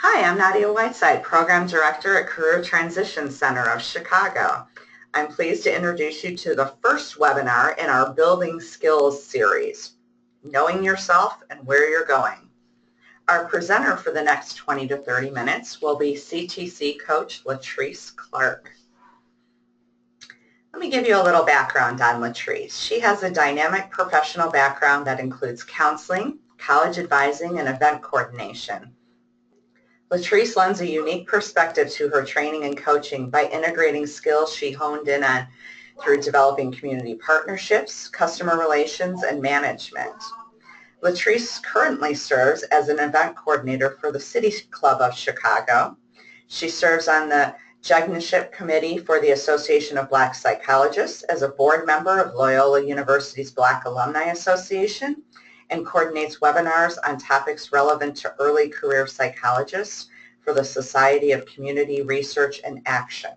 Hi, I'm Nadia Whiteside, Program Director at Career Transition Center of Chicago. I'm pleased to introduce you to the first webinar in our Building Skills series, Knowing Yourself and Where You're Going. Our presenter for the next 20 to 30 minutes will be CTC coach Latrice Clark. Let me give you a little background on Latrice. She has a dynamic professional background that includes counseling, college advising, and event coordination. Latrice lends a unique perspective to her training and coaching by integrating skills she honed in on through developing community partnerships, customer relations, and management. Latrice currently serves as an event coordinator for the City Club of Chicago. She serves on the Judgeship Committee for the Association of Black Psychologists as a board member of Loyola University's Black Alumni Association, and coordinates webinars on topics relevant to early career psychologists for the Society of Community Research and Action.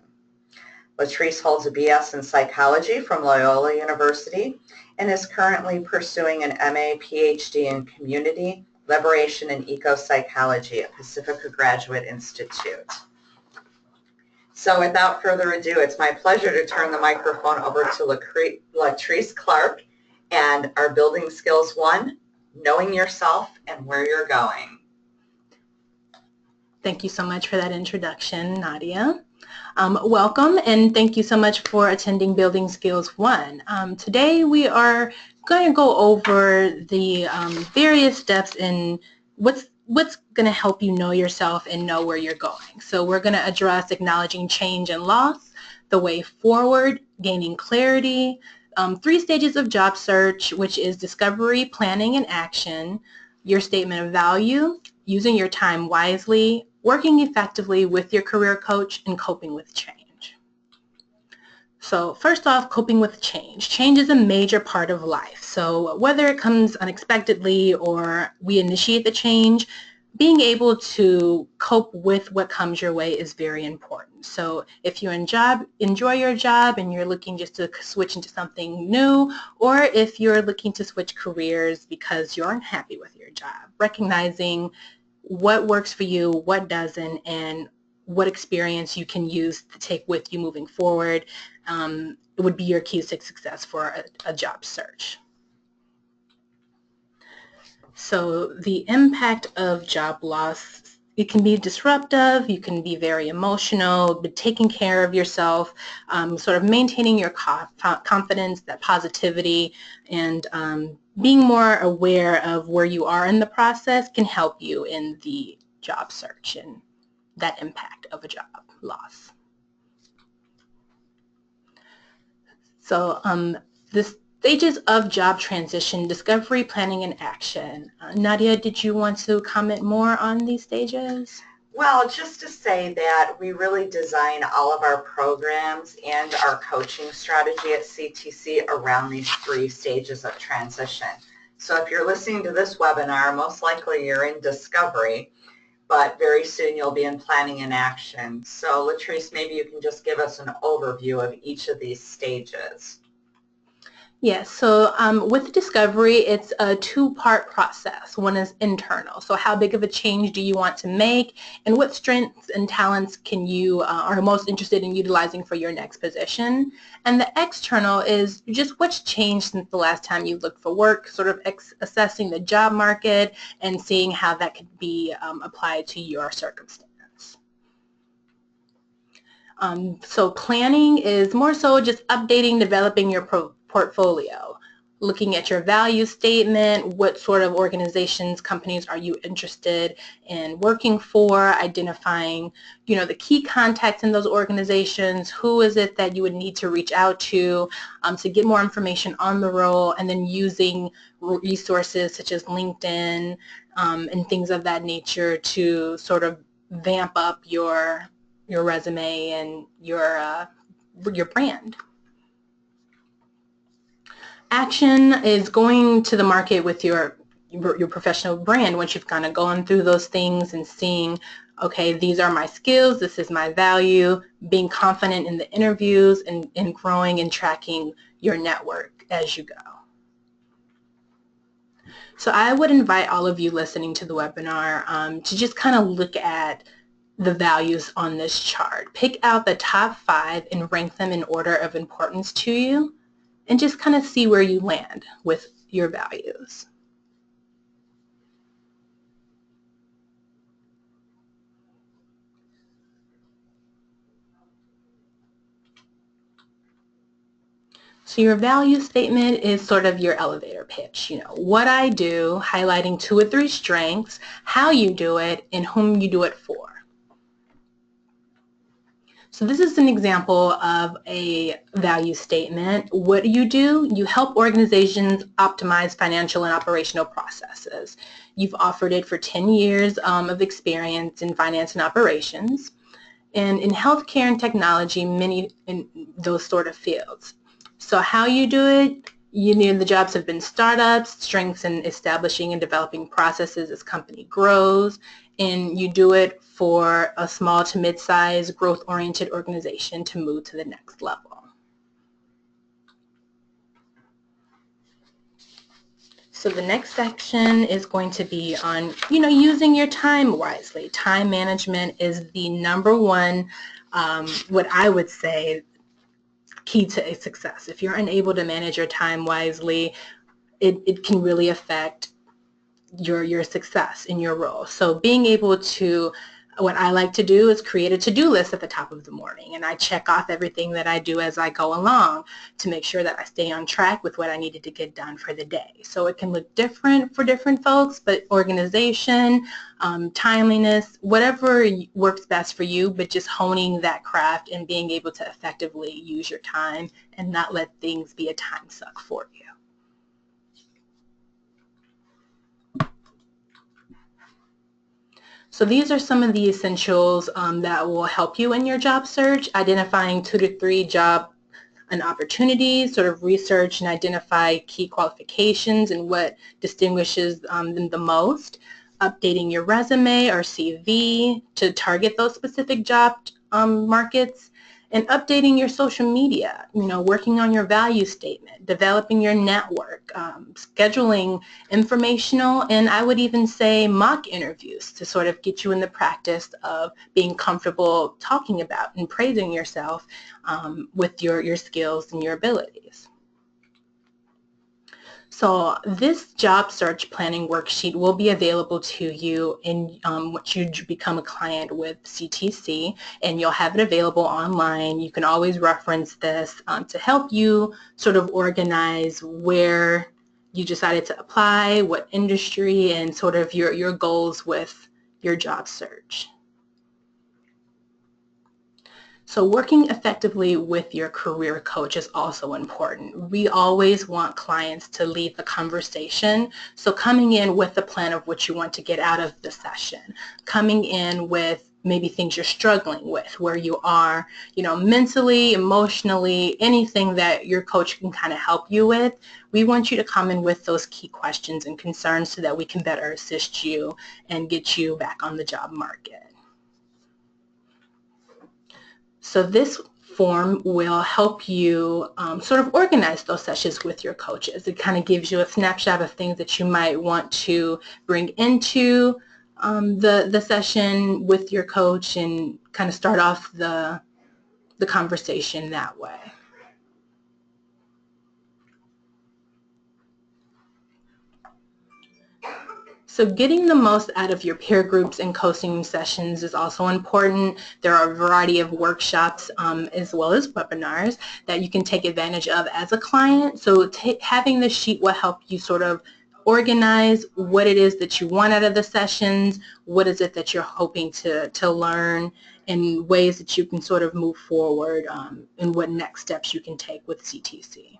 Latrice holds a BS in psychology from Loyola University and is currently pursuing an MA PhD in community, liberation, and eco-psychology at Pacifica Graduate Institute. So without further ado, it's my pleasure to turn the microphone over to Latrice Clark and our Building Skills 1, Knowing Yourself and Where You're Going. Thank you so much for that introduction, Nadia. Welcome, and thank you so much for attending Building Skills 1. Today we are going to go over the various steps in what's going to help you know yourself and know where you're going. So we're going to address acknowledging change and loss, the way forward, gaining clarity, 3 stages of job search, which is discovery, planning, and action, your statement of value, using your time wisely, working effectively with your career coach, and coping with change. So first off, coping with change. Change is a major part of life. So whether it comes unexpectedly or we initiate the change, being able to cope with what comes your way is very important. So if you enjoy your job and you're looking just to switch into something new, or if you're looking to switch careers because you're unhappy with your job, recognizing what works for you, what doesn't, and what experience you can use to take with you moving forward would be your key to success for a job search. So the impact of job loss, it can be disruptive, you can be very emotional, but taking care of yourself, sort of maintaining your confidence, that positivity, and being more aware of where you are in the process can help you in the job search and that impact of a job loss. So the stages of job transition: discovery, planning, and action. Nadia, did you want to comment more on these stages? Well, just to say that we really design all of our programs and our coaching strategy at CTC around these 3 stages of transition. So if you're listening to this webinar, most likely you're in discovery, but very soon you'll be in planning and action. So Latrice, maybe you can just give us an overview of each of these stages. Yes, so with discovery, it's a 2-part process. One is internal, so how big of a change do you want to make, and what strengths and talents can you are most interested in utilizing for your next position. And the external is just what's changed since the last time you looked for work, sort of assessing the job market and seeing how that could be applied to your circumstance. So planning is more so just updating, developing your portfolio, looking at your value statement, what sort of organizations, companies are you interested in working for, identifying, the key contacts in those organizations, who is it that you would need to reach out to get more information on the role, and then using resources such as LinkedIn and things of that nature to sort of vamp up your resume and your brand. Action is going to the market with your professional brand once you've kind of gone through those things and seeing, okay, these are my skills, this is my value, being confident in the interviews and growing and tracking your network as you go. So I would invite all of you listening to the webinar to just kind of look at the values on this chart. Pick out the top 5 and rank them in order of importance to you, and just kind of see where you land with your values. So your value statement is sort of your elevator pitch, what I do, highlighting 2 or 3 strengths, how you do it, and whom you do it for. So this is an example of a value statement. What do? You help organizations optimize financial and operational processes. You've offered it for 10 years of experience in finance and operations, and in healthcare and technology, many in those sort of fields. So how you do it, the jobs have been startups, strengths in establishing and developing processes as company grows, and you do it for a small to mid-sized growth-oriented organization to move to the next level. So the next section is going to be on, using your time wisely. Time management is the number one, what I would say, key to success. If you're unable to manage your time wisely, it can really affect your success in your role. So being able to, what I like to do is create a to-do list at the top of the morning, and I check off everything that I do as I go along to make sure that I stay on track with what I needed to get done for the day. So it can look different for different folks, but organization, timeliness, whatever works best for you, but just honing that craft and being able to effectively use your time and not let things be a time suck for you. So these are some of the essentials that will help you in your job search: identifying 2 to 3 job and opportunities, sort of research and identify key qualifications and what distinguishes them the most, updating your resume or CV to target those specific job markets, and updating your social media, working on your value statement, developing your network, scheduling informational, and I would even say mock interviews to sort of get you in the practice of being comfortable talking about and praising yourself with your skills and your abilities. So this job search planning worksheet will be available to you in once you become a client with CTC, and you'll have it available online. You can always reference this to help you sort of organize where you decided to apply, what industry, and sort of your goals with your job search. So working effectively with your career coach is also important. We always want clients to lead the conversation. So coming in with a plan of what you want to get out of the session, coming in with maybe things you're struggling with, where you are, mentally, emotionally, anything that your coach can kind of help you with. We want you to come in with those key questions and concerns so that we can better assist you and get you back on the job market. So this form will help you sort of organize those sessions with your coaches. It kind of gives you a snapshot of things that you might want to bring into the session with your coach and kind of start off the conversation that way. So getting the most out of your peer groups and coaching sessions is also important. There are a variety of workshops as well as webinars that you can take advantage of as a client. So having the sheet will help you sort of organize what it is that you want out of the sessions, what is it that you're hoping to learn, and ways that you can sort of move forward and what next steps you can take with CTC.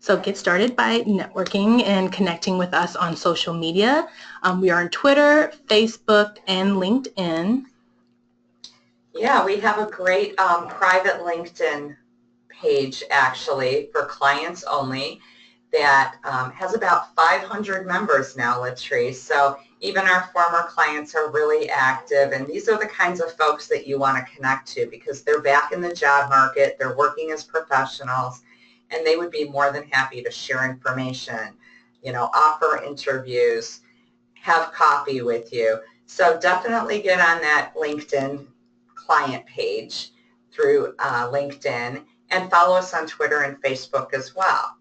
So get started by networking and connecting with us on social media. We are on Twitter, Facebook, and LinkedIn. Yeah, we have a great private LinkedIn page actually for clients only that has about 500 members now, Latrice. So even our former clients are really active, and these are the kinds of folks that you want to connect to because they're back in the job market, they're working as professionals, and they would be more than happy to share information, offer interviews, have coffee with you. So definitely get on that LinkedIn client page through LinkedIn, and follow us on Twitter and Facebook as well.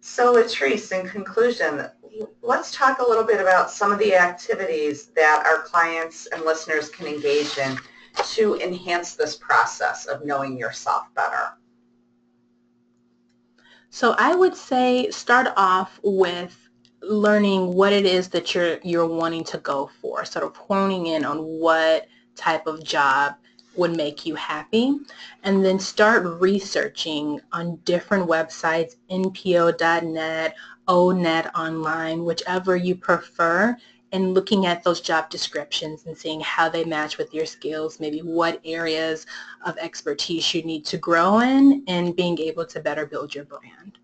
So Latrice, in conclusion, let's talk a little bit about some of the activities that our clients and listeners can engage in to enhance this process of knowing yourself better. So I would say start off with learning what it is that you're wanting to go for, sort of honing in on what type of job would make you happy, and then start researching on different websites, npo.net, ONET online, whichever you prefer, and looking at those job descriptions and seeing how they match with your skills, maybe what areas of expertise you need to grow in, and being able to better build your brand.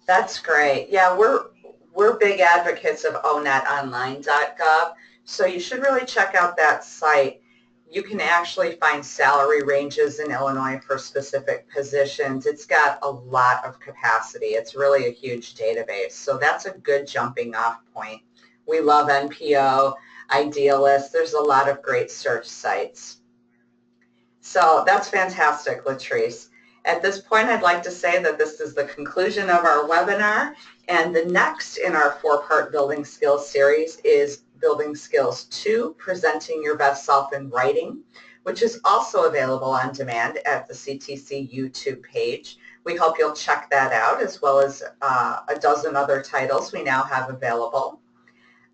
That's great. Yeah, we're big advocates of onetonline.gov, so you should really check out that site. You can actually find salary ranges in Illinois for specific positions. It's got a lot of capacity. It's really a huge database, so that's a good jumping off point. We love NPO, Idealist. There's a lot of great search sites. So that's fantastic, Latrice. At this point, I'd like to say that this is the conclusion of our webinar, and the next in our 4-part Building Skills series is Building Skills 2, Presenting Your Best Self in Writing, which is also available on demand at the CTC YouTube page. We hope you'll check that out, as well as a dozen other titles we now have available.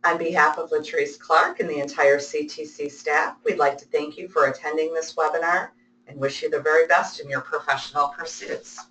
On behalf of Latrice Clark and the entire CTC staff, we'd like to thank you for attending this webinar and wish you the very best in your professional pursuits.